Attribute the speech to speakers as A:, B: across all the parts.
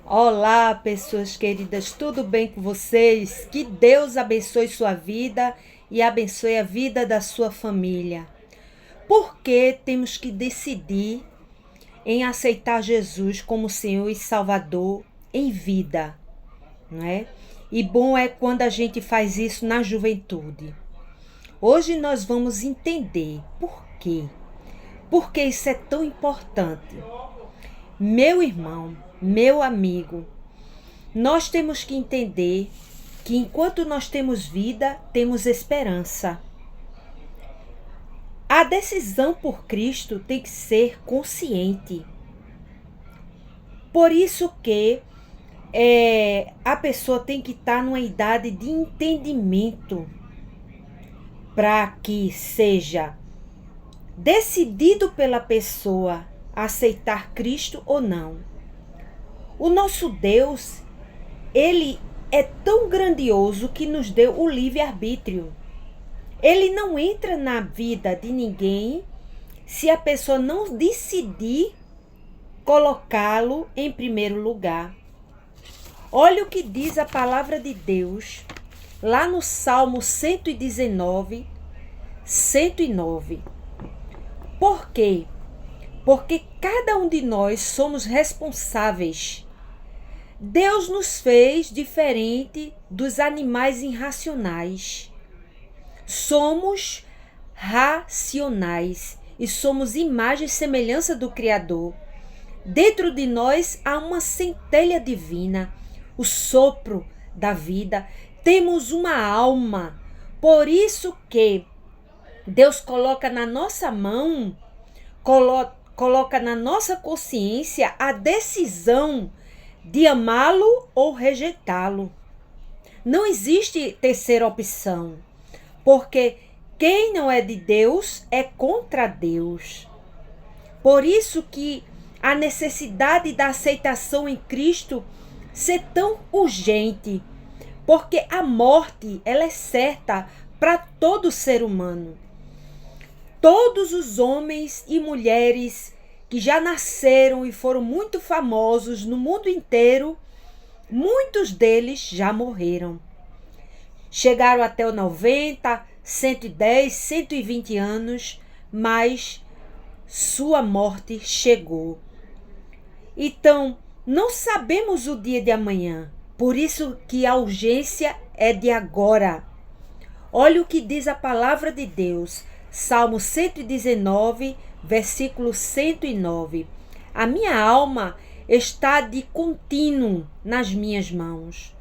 A: Olá, pessoas queridas, tudo bem com vocês? Que Deus abençoe sua vida e abençoe a vida da sua família. Por que temos que decidir em aceitar Jesus como Senhor e Salvador em vida, não é? E bom é quando a gente faz isso na juventude. Hoje nós vamos entender por quê. Por que isso é tão importante. Meu irmão, meu amigo, nós temos que entender que enquanto nós temos vida, temos esperança. A decisão por Cristo tem que ser consciente. Por isso que a pessoa tem que estar numa idade de entendimento para que seja decidido pela pessoa aceitar Cristo ou não. O nosso Deus, ele é tão grandioso que nos deu o livre-arbítrio. Ele não entra na vida de ninguém se a pessoa não decidir colocá-lo em primeiro lugar. Olha o que diz a palavra de Deus lá no Salmo 119, 109. Por quê? Porque cada um de nós somos responsáveis. Deus nos fez diferente dos animais irracionais. Somos racionais e somos imagem e semelhança do Criador. Dentro de nós há uma centelha divina, o sopro da vida. Temos uma alma. Por isso que Deus coloca na nossa mão, coloca na nossa consciência a decisão de amá-lo ou rejeitá-lo. Não existe terceira opção, porque quem não é de Deus é contra Deus. Por isso que a necessidade da aceitação em Cristo ser tão urgente, porque a morte ela é certa para todo ser humano. Todos os homens e mulheres que já nasceram e foram muito famosos no mundo inteiro, muitos deles já morreram. Chegaram até os 90, 110, 120 anos, mas sua morte chegou. Então, não sabemos o dia de amanhã, por isso que a urgência é de agora. Olha o que diz a palavra de Deus, Salmo 119, versículo 109. A minha alma está de contínuo nas minhas mãos.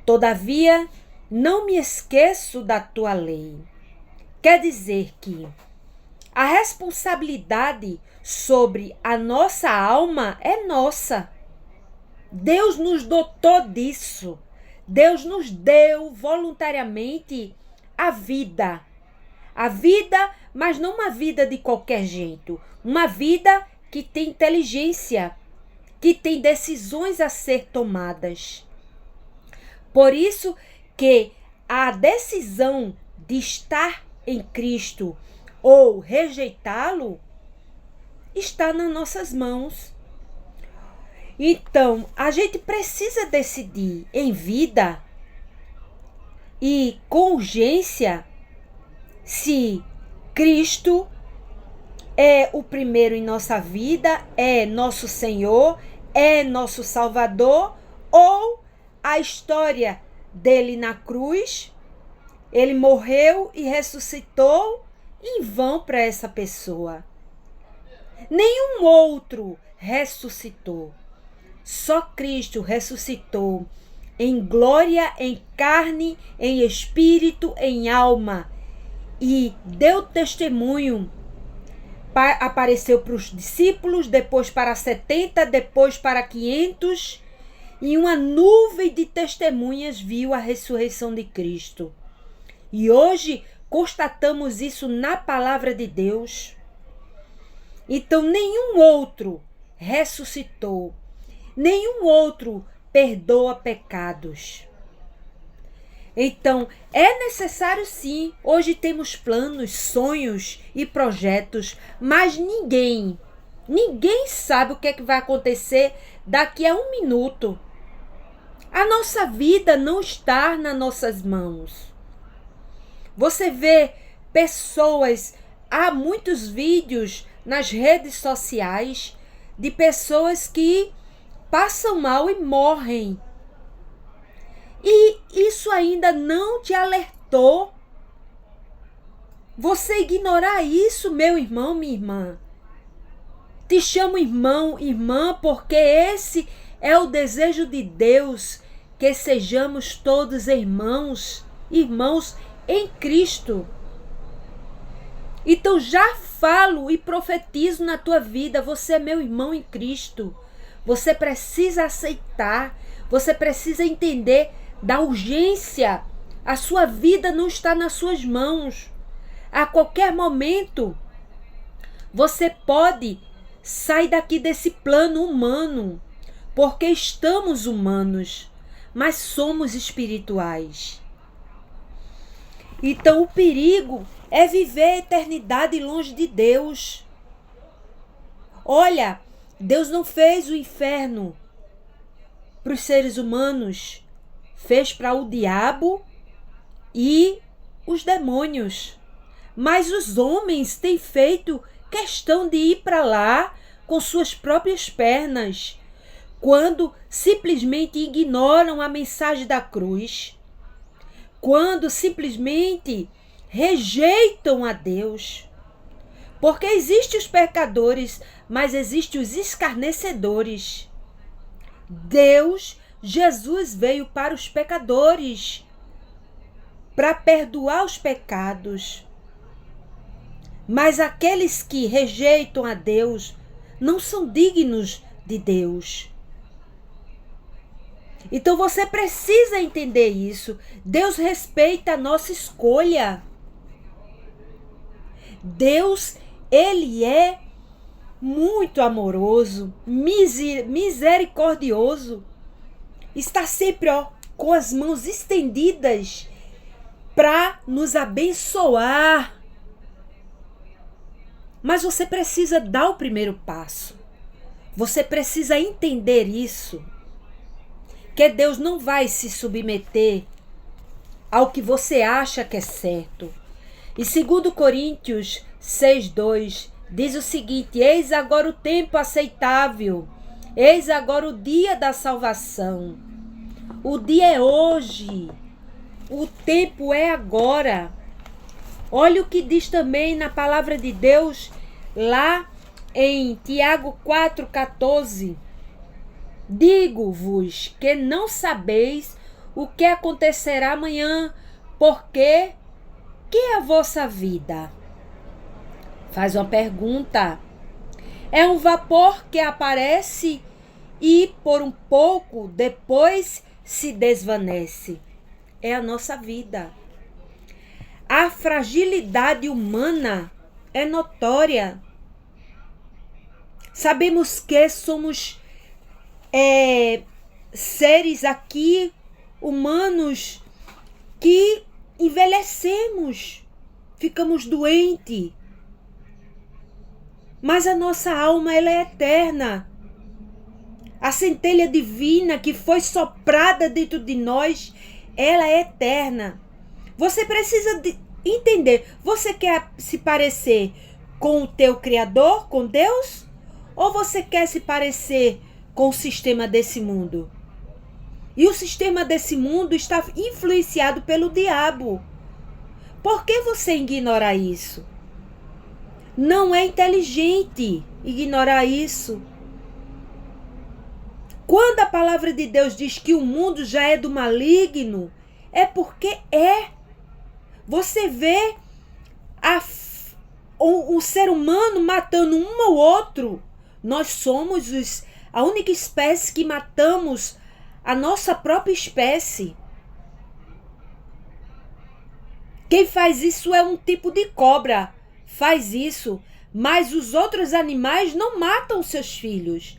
A: Todavia, não me esqueço da tua lei. Quer dizer que a responsabilidade sobre a nossa alma é nossa. Deus nos dotou disso. Deus nos deu voluntariamente a vida. A vida, mas não uma vida de qualquer jeito. Uma vida que tem inteligência, que tem decisões a ser tomadas. Por isso que a decisão de estar em Cristo ou rejeitá-lo está nas nossas mãos. Então, a gente precisa decidir em vida e com urgência se Cristo é o primeiro em nossa vida, é nosso Senhor, é nosso Salvador, ou a história dele na cruz, ele morreu e ressuscitou em vão para essa pessoa. Nenhum outro ressuscitou. Só Cristo ressuscitou em glória, em carne, em espírito, em alma. E deu testemunho, apareceu para os discípulos, depois para 70, depois para 500, e uma nuvem de testemunhas viu a ressurreição de Cristo. E hoje constatamos isso na palavra de Deus. Então nenhum outro ressuscitou, nenhum outro perdoa pecados. Então, é necessário sim, hoje temos planos, sonhos e projetos, mas ninguém sabe o que é que vai acontecer daqui a 1 minuto. A nossa vida não está nas nossas mãos. Você vê pessoas, há muitos vídeos nas redes sociais de pessoas que passam mal e morrem. E isso ainda não te alertou? Você ignorar isso, meu irmão, minha irmã. Te chamo irmão, irmã, porque esse é o desejo de Deus, que sejamos todos irmãos em Cristo. Então já falo e profetizo na tua vida, você é meu irmão em Cristo. Você precisa aceitar, você precisa entender da urgência. A sua vida não está nas suas mãos. A qualquer momento, você pode sair daqui desse plano humano, porque estamos humanos, mas somos espirituais. Então o perigo é viver a eternidade longe de Deus. Olha, Deus não fez o inferno para os seres humanos, fez para o diabo e os demônios. Mas os homens têm feito questão de ir para lá com suas próprias pernas, quando simplesmente ignoram a mensagem da cruz, quando simplesmente rejeitam a Deus. Porque existem os pecadores, mas existem os escarnecedores. Jesus veio para os pecadores, para perdoar os pecados. Mas aqueles que rejeitam a Deus não são dignos de Deus. Então você precisa entender isso. Deus respeita a nossa escolha. Deus, Ele é muito amoroso, misericordioso. Está sempre com as mãos estendidas para nos abençoar. Mas você precisa dar o primeiro passo. Você precisa entender isso. Que Deus não vai se submeter ao que você acha que é certo. E 2 Coríntios 6:2 diz o seguinte: eis agora o tempo aceitável, eis agora o dia da salvação. O dia é hoje, o tempo é agora. Olha o que diz também na palavra de Deus, lá em Tiago 4,14. Digo-vos que não sabeis o que acontecerá amanhã, porque que é a vossa vida? Faz uma pergunta. É um vapor que aparece e por um pouco depois se desvanece. É a nossa vida. A fragilidade humana é notória. Sabemos que somos seres aqui humanos que envelhecemos, ficamos doentes. Mas a nossa alma, ela é eterna. A centelha divina que foi soprada dentro de nós, ela é eterna. Você precisa entender, você quer se parecer com o teu Criador, com Deus? Ou você quer se parecer com o sistema desse mundo? E o sistema desse mundo está influenciado pelo diabo. Por que você ignora isso? Não é inteligente ignorar isso. Quando a palavra de Deus diz que o mundo já é do maligno, é porque é. Você vê o ser humano matando um ao outro. Nós somos a única espécie que matamos a nossa própria espécie. Quem faz isso é um tipo de cobra. Faz isso, mas os outros animais não matam seus filhos.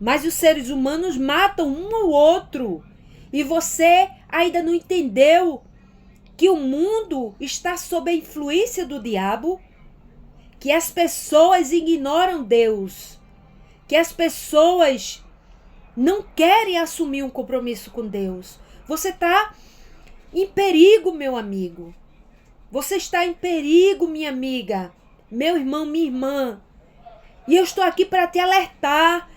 A: Mas os seres humanos matam um ao outro. E você ainda não entendeu que o mundo está sob a influência do diabo? Que as pessoas ignoram Deus? Que as pessoas não querem assumir um compromisso com Deus. Você está em perigo, meu amigo. Você está em perigo, minha amiga, meu irmão, minha irmã. E eu estou aqui para te alertar.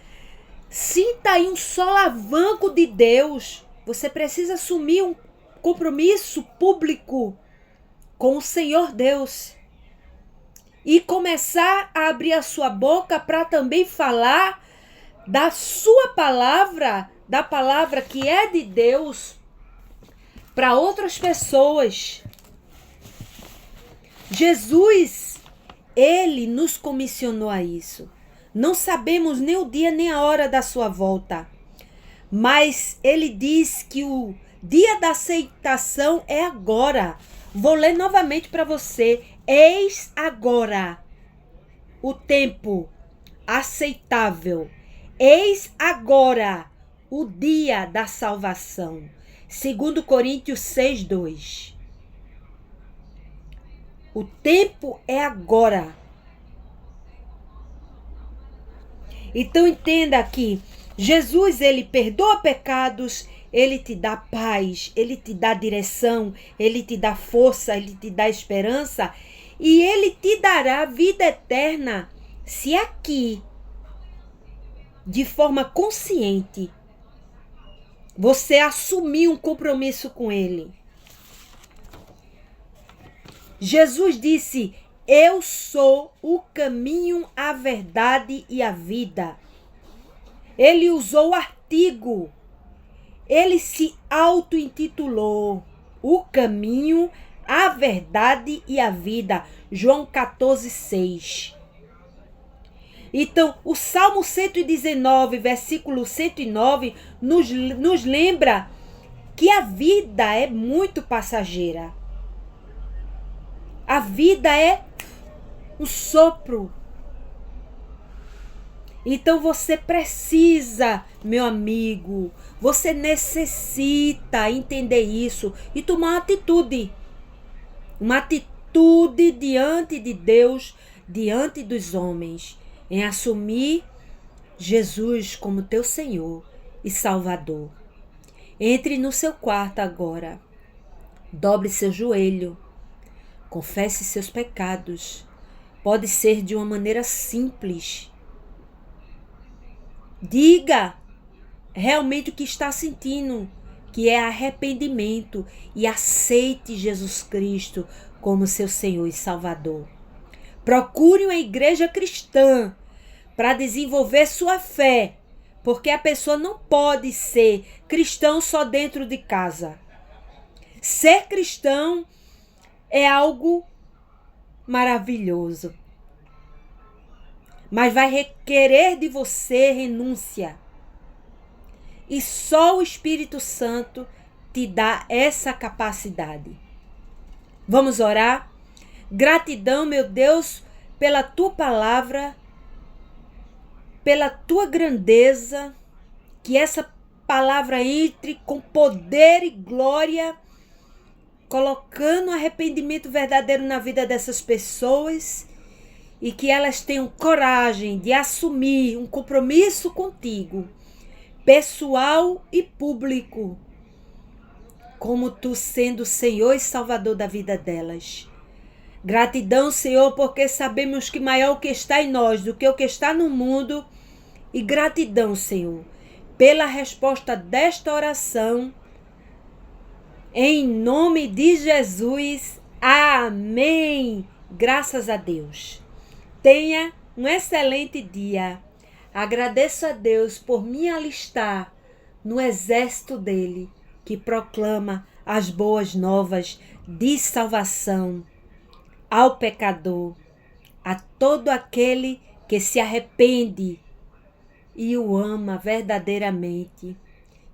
A: Sinta aí um solavanco de Deus. Você precisa assumir um compromisso público com o Senhor Deus. E começar a abrir a sua boca para também falar da sua palavra, da palavra que é de Deus, para outras pessoas. Jesus, ele nos comissionou a isso. Não sabemos nem o dia nem a hora da sua volta. Mas ele diz que o dia da aceitação é agora. Vou ler novamente para você. Eis agora o tempo aceitável. Eis agora o dia da salvação. 2 Coríntios 6:2. O tempo é agora. Então entenda aqui, Jesus, ele perdoa pecados, ele te dá paz, ele te dá direção, ele te dá força, ele te dá esperança e ele te dará vida eterna se aqui, de forma consciente, você assumir um compromisso com ele. Jesus disse: eu sou o caminho, a verdade e a vida. Ele usou o artigo. Ele se auto-intitulou o caminho, a verdade e a vida. João 14:6. Então, o Salmo 119, versículo 109, nos lembra que a vida é muito passageira. A vida é um sopro. Então você precisa, meu amigo, você necessita entender isso e tomar uma atitude. Uma atitude diante de Deus, diante dos homens, em assumir Jesus como teu Senhor e Salvador. Entre no seu quarto agora, dobre seu joelho, confesse seus pecados. Pode ser de uma maneira simples. Diga realmente o que está sentindo, que é arrependimento, e aceite Jesus Cristo como seu Senhor e Salvador. Procure uma igreja cristã para desenvolver sua fé, porque a pessoa não pode ser cristão só dentro de casa. Ser cristão é algo maravilhoso, mas vai requerer de você renúncia. E só o Espírito Santo te dá essa capacidade. Vamos orar? Gratidão, meu Deus, pela tua palavra, pela tua grandeza, que essa palavra entre com poder e glória, colocando arrependimento verdadeiro na vida dessas pessoas e que elas tenham coragem de assumir um compromisso contigo, pessoal e público, como tu sendo Senhor e Salvador da vida delas. Gratidão, Senhor, porque sabemos que maior o que está em nós do que o que está no mundo. E gratidão, Senhor, pela resposta desta oração. Em nome de Jesus. Amém. Graças a Deus. Tenha um excelente dia. Agradeço a Deus por me alistar no exército dele, que proclama as boas novas de salvação ao pecador, a todo aquele que se arrepende e o ama verdadeiramente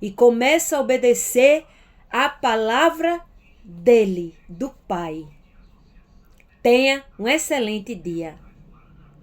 A: e começa a obedecer a palavra dele, do Pai. Tenha um excelente dia.